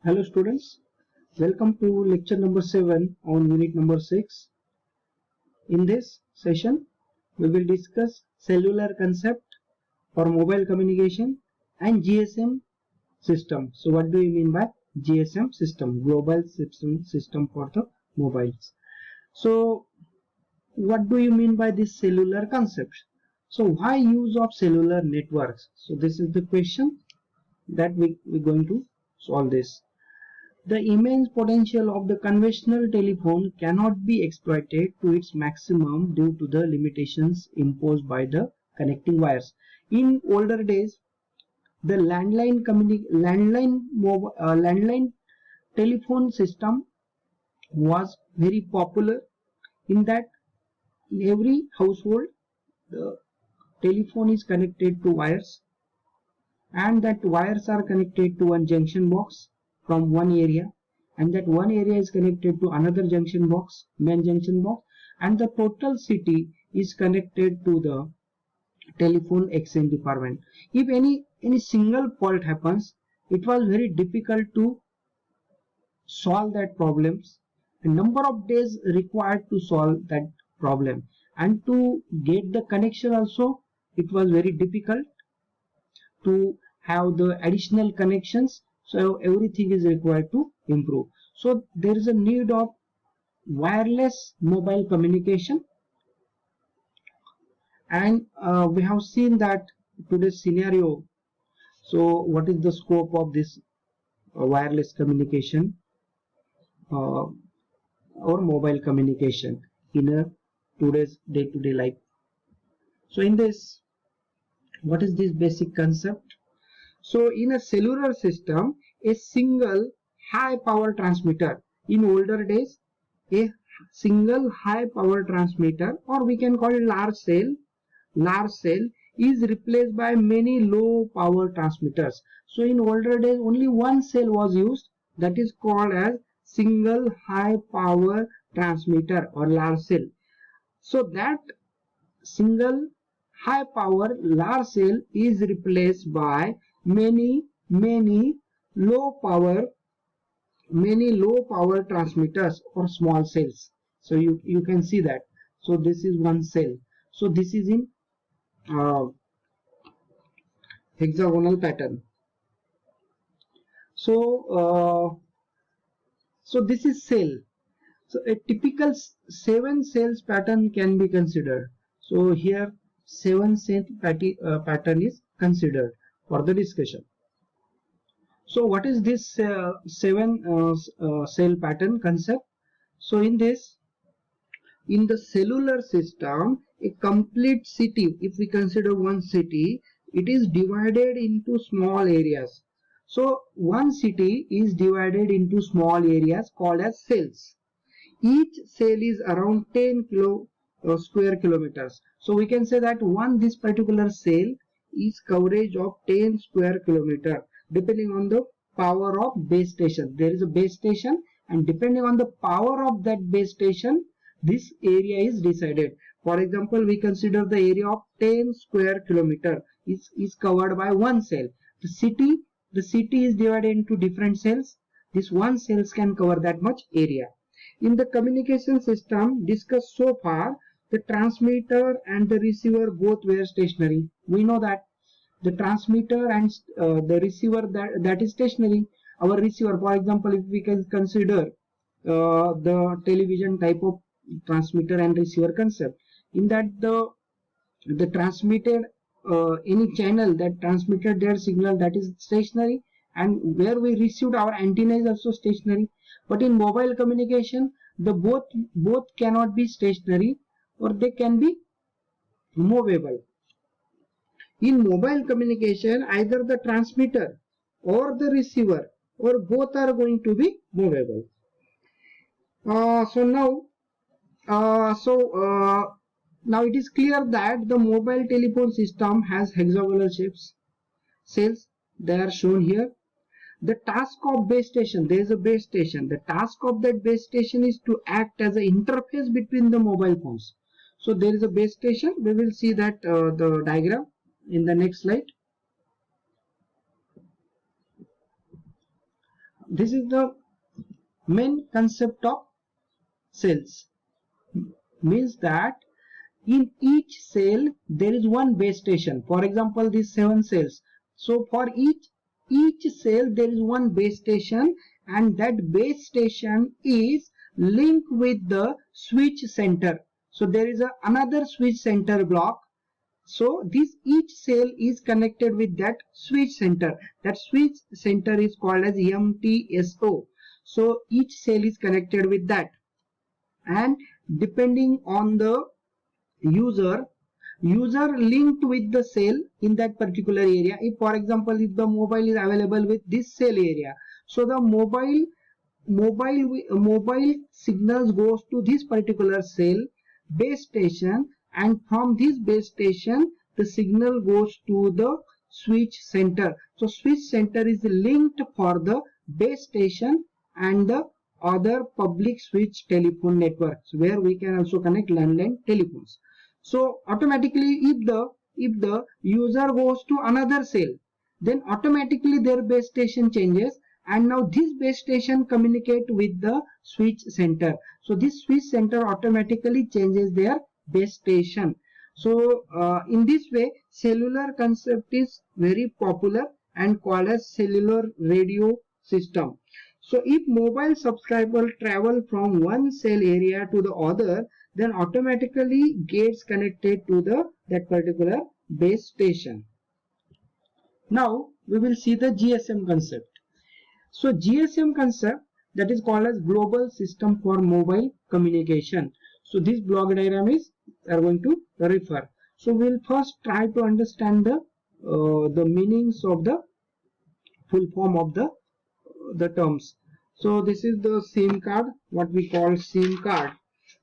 Hello students, welcome to lecture number 7 on unit number 6. In this session, we will discuss cellular concept for mobile communication and GSM system. So what do you mean by GSM system? Global system for the mobiles. So what do you mean by this cellular concept? So why use of cellular networks? So this is the question that we're going to solve this. The immense potential of the conventional telephone cannot be exploited to its maximum due to the limitations imposed by the connecting wires. In older days, the landline telephone system was very popular. In that, in every household, the telephone is connected to wires, and that wires are connected to one junction box from one area, and that one area is connected to another junction box, main junction box, and the total city is connected to the telephone exchange department. If any single fault happens, it was very difficult to solve that problems. A number of days required to solve that problem, and to get the connection also, it was very difficult to have the additional connections. So everything is required to improve. So there is a need of wireless mobile communication, and we have seen that today's scenario. So what is the scope of this wireless communication uh, or mobile communication in a today's day-to-day life? So in this, what is this basic concept? So in a cellular system, a single high power transmitter, in older days, a single high power transmitter, or we can call it large cell is replaced by many low power transmitters. So in older days, only one cell was used, that is called as single high power transmitter or large cell. So that single high power large cell is replaced by many low power transmitters or small cells. So you can see that. So this is one cell. So this is in uh, hexagonal pattern. So so this is cell. So a typical 7 cells pattern can be considered. So here 7 cell pattern is considered for the discussion. So what is this 7 cell pattern concept? So in this, in the cellular system, a complete city, if we consider one city, it is divided into small areas. So one city is divided into small areas called as cells. Each cell is around 10 square kilometers. So we can say that this particular cell is coverage of 10 square kilometer, depending on the power of base station. There is a base station, and depending on the power of that base station, this area is decided. For example, we consider the area of 10 square kilometer is covered by one cell. The city is divided into different cells. This one cells can cover that much area. In the communication system discussed so far, the transmitter and the receiver both were stationary. We know that the transmitter and the receiver that is stationary. Our receiver, for example, if we can consider the television type of transmitter and receiver concept, in that the transmitted any channel that transmitted their signal, that is stationary, and where we received our antenna is also stationary. But in mobile communication, the both cannot be stationary, or they can be movable. In mobile communication, either the transmitter or the receiver or both are going to be movable. So now now it is clear that the mobile telephone system has hexagonal shapes. Cells, they are shown here. The task of base station, there is a base station. The task of that base station is to act as an interface between the mobile phones. So there is a base station. We will see that the diagram in the next slide. this is the main concept of cells. Means that in each cell there is one base station. For example, these 7 cells. So for each cell there is one base station, and that base station is linked with the switch center. So there is another switch center block. So this each cell is connected with that switch center. That switch center is called as MTSO. So each cell is connected with that, and depending on the user linked with the cell in that particular area. If for example, if the mobile is available with this cell area, so the mobile signals goes to this particular cell base station, and from this base station the signal goes to the switch center. So switch center is linked for the base station and the other public switch telephone networks, where we can also connect landline telephones. So automatically if the user goes to another cell, then automatically their base station changes, and now this base station communicate with the switch center. So this switch center automatically changes their base station. So in this way, cellular concept is very popular and called as cellular radio system. So if mobile subscriber travel from one cell area to the other, then automatically gets connected to that particular base station. Now we will see the GSM concept. So GSM concept, that is called as Global System for Mobile Communication. So this block diagram is are going to refer. So we'll first try to understand the meanings of the full form of the terms. So this is the SIM card, what we call SIM card,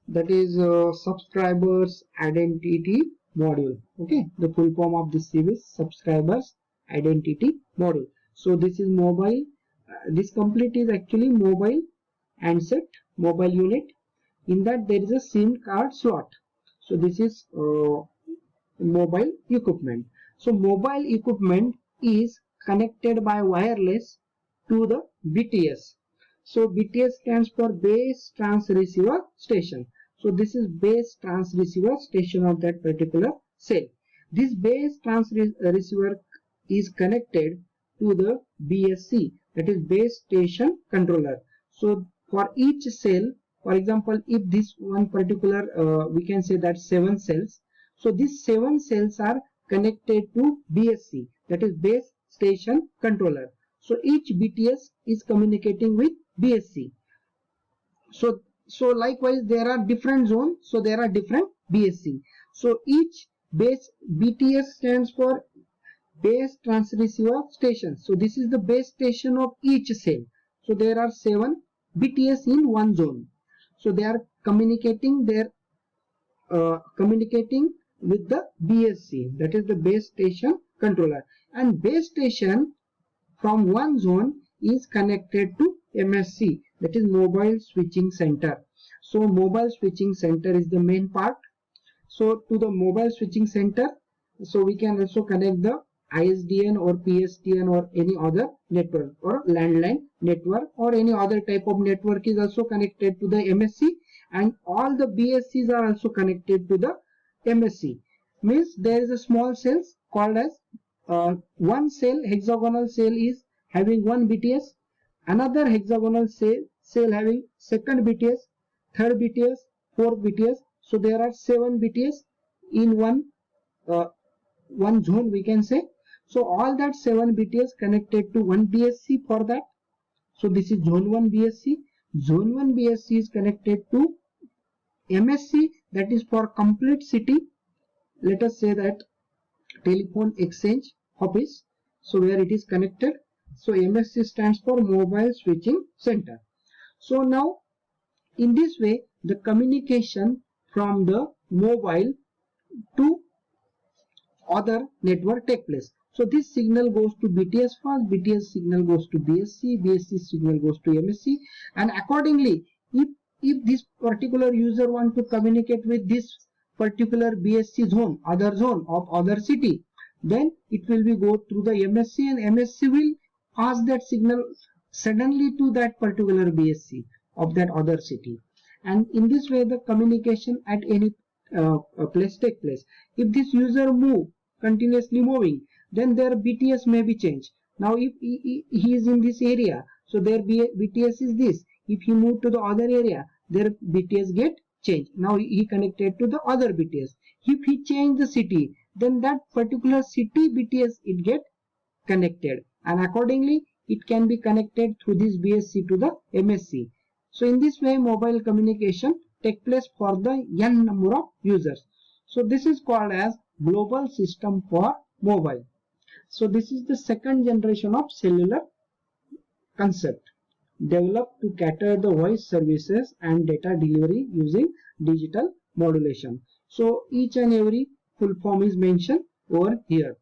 that is subscribers identity module. Okay, the full form of this SIM is subscribers identity module. So this is mobile, this complete is actually mobile handset, mobile unit. In that there is a SIM card slot. So this is mobile equipment. So mobile equipment is connected by wireless to the BTS. So BTS stands for base transceiver station. So this is base transceiver station of that particular cell. This base transceiver is connected to the BSC, that is base station controller. So for each cell, for example, if this one particular we can say that 7 cells. So these 7 cells are connected to BSC, that is base station controller. So each BTS is communicating with BSC. So likewise there are different zones, so there are different BSC. So each base BTS stands for base transceiver station. So this is the base station of each cell. So there are 7 BTS in one zone. So they are communicating with the BSC, that is the base station controller, and base station from one zone is connected to MSC, that is mobile switching center. So mobile switching center is the main part. So to the mobile switching center, so we can also connect the ISDN or PSTN or any other network, or landline network, or any other type of network is also connected to the MSC, and all the BSCs are also connected to the MSC. Means there is a small cells called as one cell, hexagonal cell is having one BTS, another hexagonal cell having second BTS, third BTS, fourth BTS. So there are 7 BTS in one zone, we can say. So all that 7 BTS connected to one BSC for that. So this is zone 1 BSC. Zone 1 BSC is connected to MSC, that is for complete city. Let us say that telephone exchange office. So where it is connected. So MSC stands for mobile switching center. So now in this way the communication from the mobile to other network take place. So this signal goes to BTS first, BTS signal goes to BSC, BSC signal goes to MSC, and accordingly if this particular user want to communicate with this particular BSC zone, other zone of other city, then it will be go through the MSC, and MSC will pass that suddenly to that particular BSC of that other city. And in this way the communication at any place take place. If this user move continuously moving, then their BTS may be changed. Now if he is in this area, so their BTS is this. If he move to the other area, their BTS get changed. Now he connected to the other BTS. If he change the city, then that particular city BTS it get connected, and accordingly it can be connected through this BSC to the MSC. So in this way mobile communication take place for the n number of users. So this is called as global system for mobile. So this is the second generation of cellular concept developed to cater the voice services and data delivery using digital modulation. So each and every full form is mentioned over here.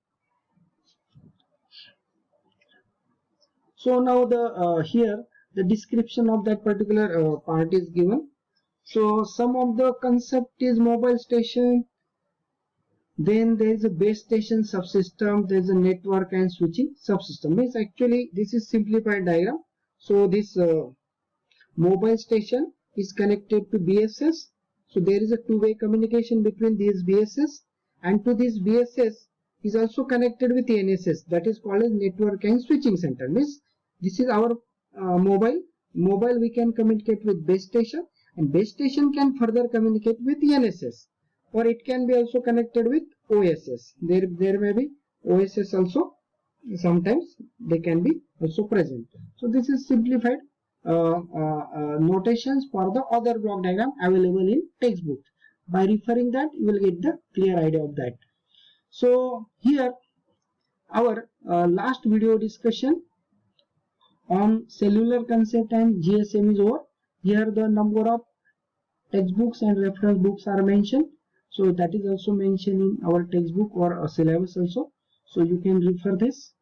So now the here the description of that particular part is given. So some of the concept is mobile station, then there is a base station subsystem, there is a network and switching subsystem. Means actually this is simplified diagram. So this mobile station is connected to BSS. So there is a two-way communication between these BSS, and to this BSS is also connected with NSS, that is called as network and switching center. Means this is our mobile we can communicate with base station, and base station can further communicate with NSS, or it can be also connected with OSS. There may be OSS also, sometimes they can be also present. So this is simplified notations for the other block diagram available in textbook. By referring that you will get the clear idea of that. So here our last video discussion on cellular concept and GSM is over. Here the number of textbooks and reference books are mentioned. So that is also mentioned in our textbook or a syllabus also. So you can refer this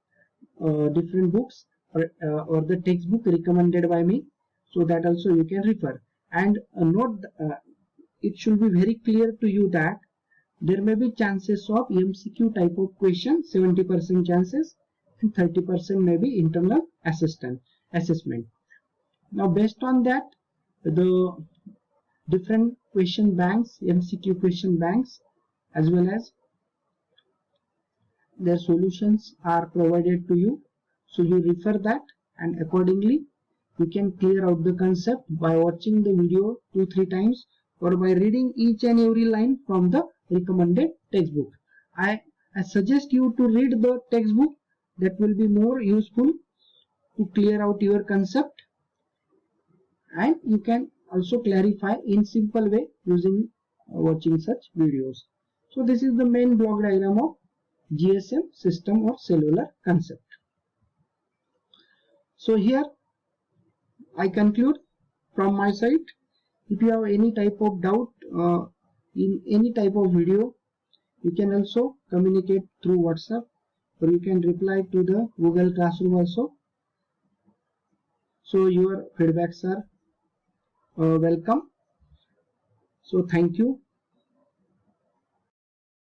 different books or the textbook recommended by me. So that also you can refer. And note it should be very clear to you that there may be chances of MCQ type of question, 70% chances, and 30% may be internal assessment. Now based on that, the different question banks, MCQ question banks, as well as their solutions are provided to you. So you refer that, and accordingly you can clear out the concept by watching the video 2-3 times or by reading each and every line from the recommended textbook. I suggest you to read the textbook. That will be more useful to clear out your concept, and you can also clarify in simple way using watching such videos. So this is the main block diagram of GSM system or cellular concept. So here I conclude from my side. If you have any type of doubt in any type of video, you can also communicate through WhatsApp, or you can reply to the Google Classroom also. So your feedbacks are welcome. So thank you.